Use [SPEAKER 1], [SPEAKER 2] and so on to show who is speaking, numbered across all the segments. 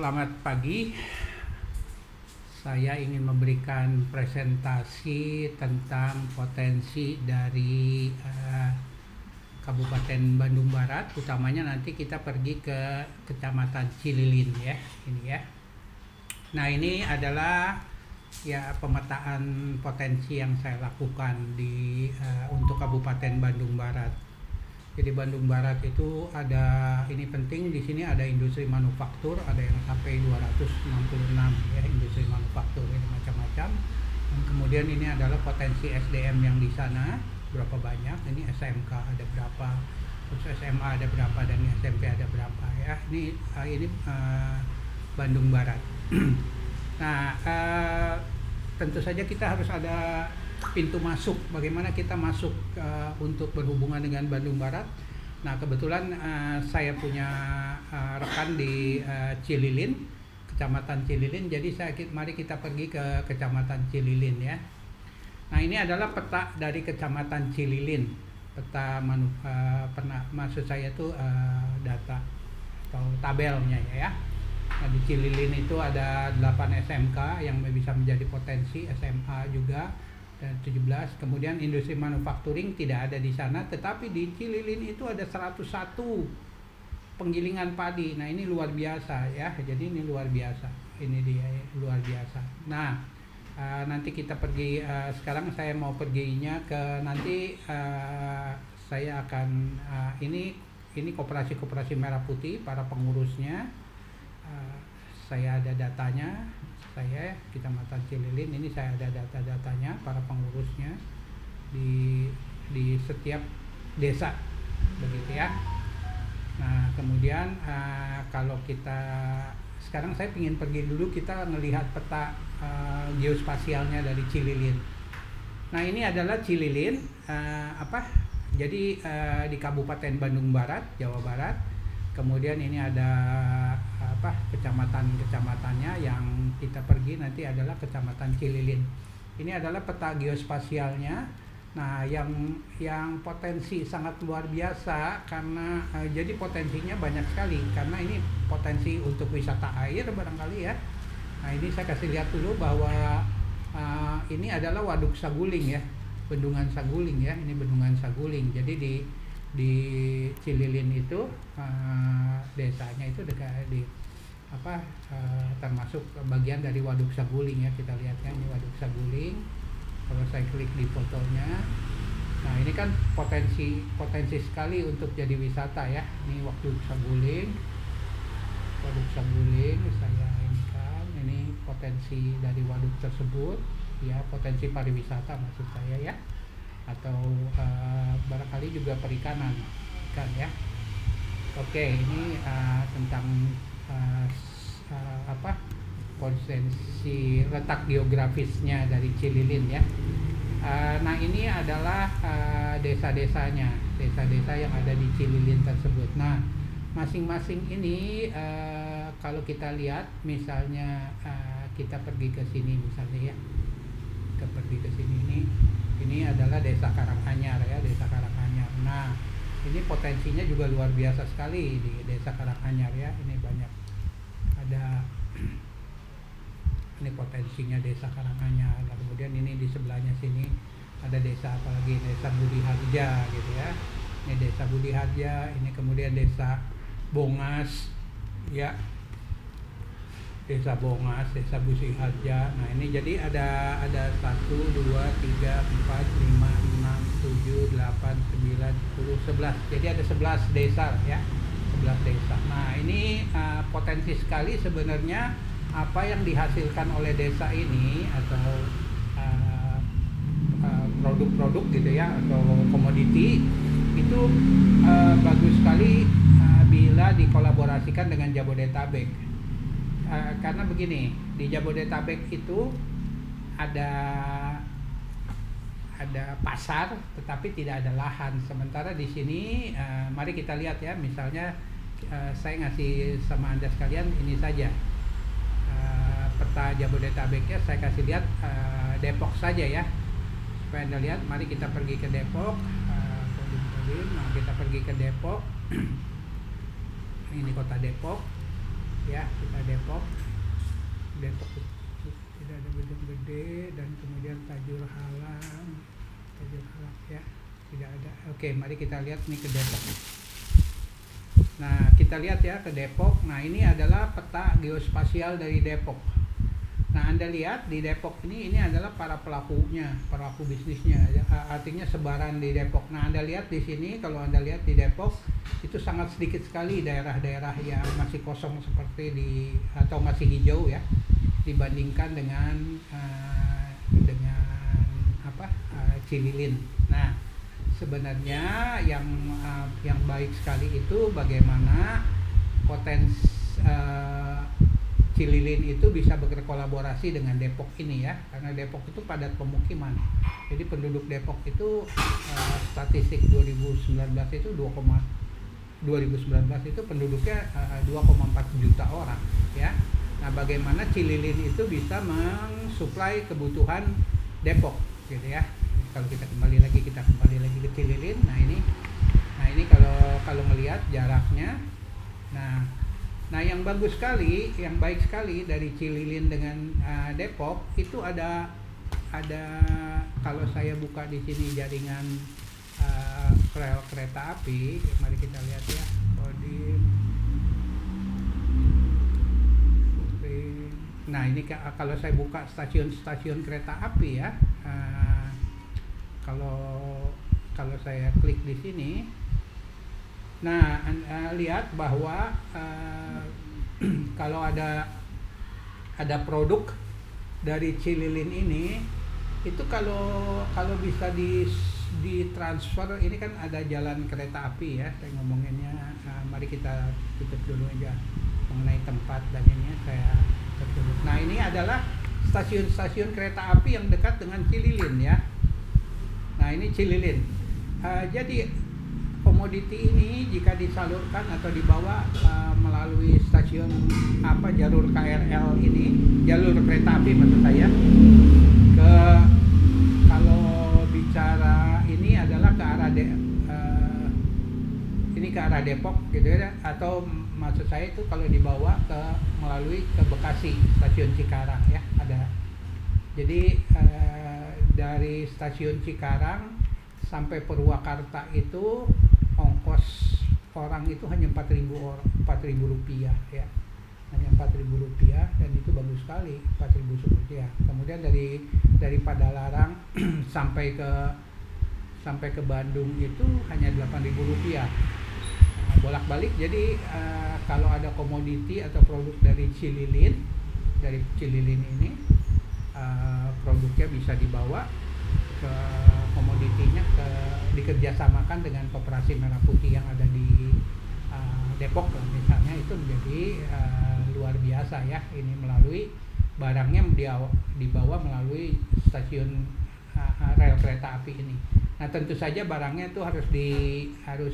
[SPEAKER 1] Selamat pagi, saya ingin memberikan presentasi tentang potensi dari Kabupaten Bandung Barat, utamanya nanti kita pergi ke Kecamatan Cililin ya, ini ya. Nah, ini adalah ya pemetaan potensi yang saya lakukan untuk Kabupaten Bandung Barat. Jadi Bandung Barat itu ada, ini penting, di sini ada industri manufaktur, ada yang sampai 266 ya, industri manufaktur ini macam-macam. Dan kemudian ini adalah potensi SDM yang di sana berapa banyak, ini SMK ada berapa, terus SMA ada berapa, dan SMP ada berapa ya. Ini Bandung Barat. Nah, tentu saja kita harus ada pintu masuk, bagaimana kita masuk untuk berhubungan dengan Bandung Barat. Nah, kebetulan saya punya rekan di Cililin, Kecamatan Cililin, jadi mari kita pergi ke Kecamatan Cililin ya. Nah, ini adalah peta dari Kecamatan Cililin, peta maksud saya itu data atau tabelnya ya. Nah, di Cililin itu ada 8 SMK yang bisa menjadi potensi, SMA juga dan 17. Kemudian industri manufacturing tidak ada di sana, tetapi di Cililin itu ada 101 penggilingan padi. Nah, ini luar biasa ya. Jadi ini luar biasa. Ini dia luar biasa. Nah, nanti kita pergi, sekarang saya mau perginya ke nanti saya akan ini koperasi merah putih, para pengurusnya. Saya ada datanya, Kecamatan Cililin ini saya ada data-datanya, para pengurusnya di setiap desa begitu ya. Nah, kemudian kalau kita sekarang, saya ingin pergi dulu, kita melihat peta geospasialnya dari Cililin. Nah, ini adalah Cililin jadi di Kabupaten Bandung Barat, Jawa Barat. Kemudian ini ada kecamatan-kecamatannya yang kita pergi nanti adalah Kecamatan Cililin. Ini adalah peta geospasialnya. Nah, yang potensi sangat luar biasa karena jadi potensinya banyak sekali, karena ini potensi untuk wisata air barangkali ya. Nah, ini saya kasih lihat dulu bahwa ini adalah Waduk Saguling ya, Bendungan Saguling ya, ini Bendungan Saguling. Jadi di Cililin itu desanya itu dekat termasuk bagian dari Waduk Saguling ya. Kita lihat ya, ini Waduk Saguling. Kalau saya klik di fotonya, nah ini kan potensi sekali untuk jadi wisata ya. Ini Waduk Saguling, saya ini potensi dari waduk tersebut ya, potensi pariwisata maksud saya ya, atau barangkali juga perikanan ikan ya. Oke, ini tentang potensi letak geografisnya dari Cililin ya. Nah, ini adalah desa-desanya, desa-desa yang ada di Cililin tersebut. Nah, masing-masing ini kalau kita lihat, misalnya kita pergi ke sini misalnya ya, kita pergi ke sini, ini adalah Desa Karanganyar ya, Desa Karanganyar. Nah, ini potensinya juga luar biasa sekali di Desa Karanganyar ya. Ini banyak ada ini potensinya Desa Karanganyar. Nah, kemudian ini di sebelahnya sini ada desa, apalagi Desa Budi Harja gitu ya. Ini Desa Budi Harja, ini kemudian Desa Bongas ya. Desa Bongas, Desa Budi Harja. Nah, ini jadi ada 1 2 3 4 5 6 7 8 9 10 11. Jadi ada 11 desa ya. 11 desa. Nah, ini potensi sekali sebenarnya apa yang dihasilkan oleh desa ini, atau produk-produk gitu ya, atau komoditi itu bagus sekali bila dikolaborasikan dengan Jabodetabek. Karena begini, di Jabodetabek itu ada pasar tetapi tidak ada lahan. Sementara di sini mari kita lihat ya, misalnya saya ngasih sama Anda sekalian ini saja peta Jabodetabeknya, saya kasih lihat Depok saja ya, supaya Anda lihat. Mari kita pergi ke Depok. Nah, kita pergi ke Depok. Ini kota Depok. ya, kita Depok itu tidak ada gedung gede, dan kemudian Tajur Halang ya, tidak ada. Oke, mari kita lihat nih ke Depok. Nah, kita lihat ya ke Depok. Nah, ini adalah peta geospasial dari Depok. Nah, Anda lihat di Depok ini adalah para pelakunya, pelaku bisnisnya, artinya sebaran di Depok. Nah, Anda lihat di sini, kalau Anda lihat di Depok itu sangat sedikit sekali daerah-daerah yang masih kosong seperti atau masih hijau ya, dibandingkan dengan Cililin. Nah, sebenarnya yang baik sekali itu bagaimana potensi Cililin itu bisa berkolaborasi dengan Depok ini ya, karena Depok itu padat pemukiman. Jadi penduduk Depok itu statistik 2019 itu 2019 itu penduduknya 2,4 juta orang ya. Nah, bagaimana Cililin itu bisa mensuplai kebutuhan Depok gitu ya. Kalau kita kembali lagi ke Cililin. Nah ini kalau melihat jaraknya. Nah, yang bagus sekali, yang baik sekali dari Cililin dengan Depok itu ada kalau saya buka di sini jaringan rel kereta api. Mari kita lihat ya, Kodim. Nah, ini kalau saya buka stasiun kereta api ya, kalau saya klik di sini. Nah, lihat bahwa kalau ada produk dari Cililin ini, itu kalau bisa ditransfer, ini kan ada jalan kereta api ya, saya ngomonginnya. Mari kita tutup dulu aja mengenai tempat dan ini saya tutup. Nah, ini adalah stasiun-stasiun kereta api yang dekat dengan Cililin ya. Nah, ini Cililin. Jadi komoditi ini jika disalurkan atau dibawa melalui stasiun jalur KRL ini, jalur kereta api maksud saya, kalau bicara ini adalah ke arah ke arah Depok gitu ya, atau maksud saya itu kalau dibawa melalui ke Bekasi, stasiun Cikarang ya, ada. Jadi dari stasiun Cikarang sampai Purwakarta itu ongkos orang itu hanya 4.000 rupiah ya, hanya 4.000 rupiah, dan itu bagus sekali, 4.000 rupiah. Kemudian dari Padalarang sampai ke Bandung itu hanya 8.000 rupiah bolak-balik. Jadi kalau ada komoditi atau produk dari Cililin ini, produknya bisa dibawa ke komoditinya dikerjasamakan dengan Koperasi Merah Putih yang ada di Depok misalnya, itu menjadi luar biasa ya. Ini melalui barangnya dibawa melalui stasiun rel kereta api ini. Nah, tentu saja barangnya itu harus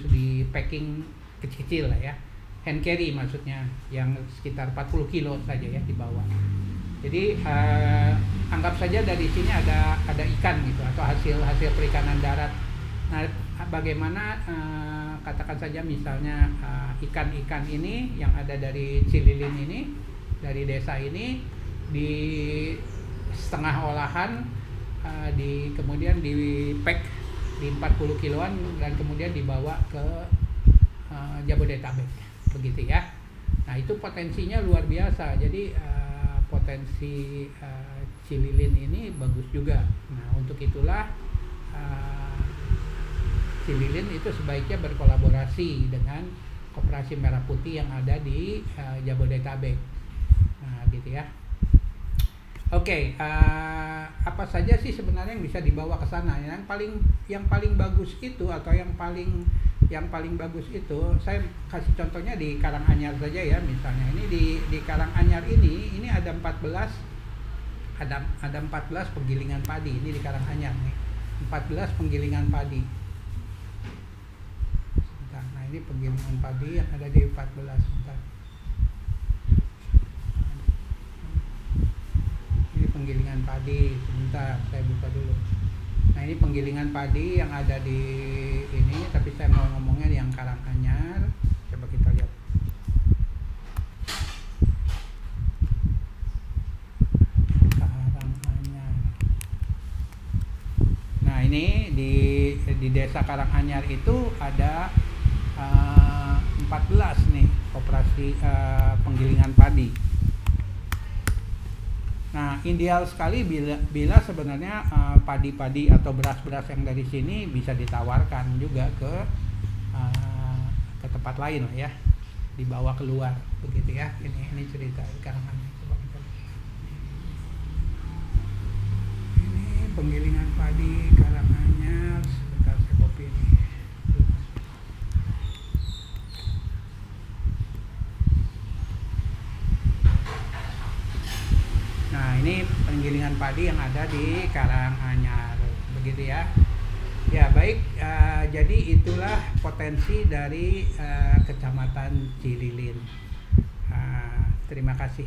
[SPEAKER 1] di packing kecil lah ya, hand carry maksudnya, yang sekitar 40 kilo saja ya dibawa. Jadi anggap saja dari sini ada ikan gitu, atau hasil perikanan darat. Nah, bagaimana katakan saja misalnya ikan-ikan ini yang ada dari Cililin ini, dari desa ini, di setengah olahan, kemudian di pack di 40 kiloan dan kemudian dibawa ke Jabodetabek begitu ya. Nah, itu potensinya luar biasa. Jadi potensi Cililin ini bagus juga. Nah, untuk itulah Cililin itu sebaiknya berkolaborasi dengan Koperasi Merah Putih yang ada di Jabodetabek. Nah, gitu ya. Oke, apa saja sih sebenarnya yang bisa dibawa ke sana? Yang paling bagus itu, atau yang paling bagus itu, saya kasih contohnya di Karanganyar saja ya. Misalnya ini di Karanganyar ini ada 14 penggilingan padi. Ini di Karanganyar nih, 14 penggilingan padi. Nah, ini penggilingan padi yang ada di 14. Ini penggilingan padi. Sebentar, saya buka dulu. Nah, ini penggilingan padi yang ada di ini, tapi saya mau ngomongnya yang Karanganyar. Coba kita lihat. di Desa Karanganyar itu ada 14 nih koperasi penggilingan padi. Nah, ideal sekali bila sebenarnya padi-padi atau beras-beras yang dari sini bisa ditawarkan juga ke tempat lain lah ya, dibawa keluar begitu ya. Ini cerita Karanganyar. Ini penggilingan padi Karanganyar. Sebentar saya copy ini. Nah, ini penggilingan padi yang ada di Karanganyar, begitu ya. Ya baik, jadi itulah potensi dari Kecamatan Cililin. Terima kasih.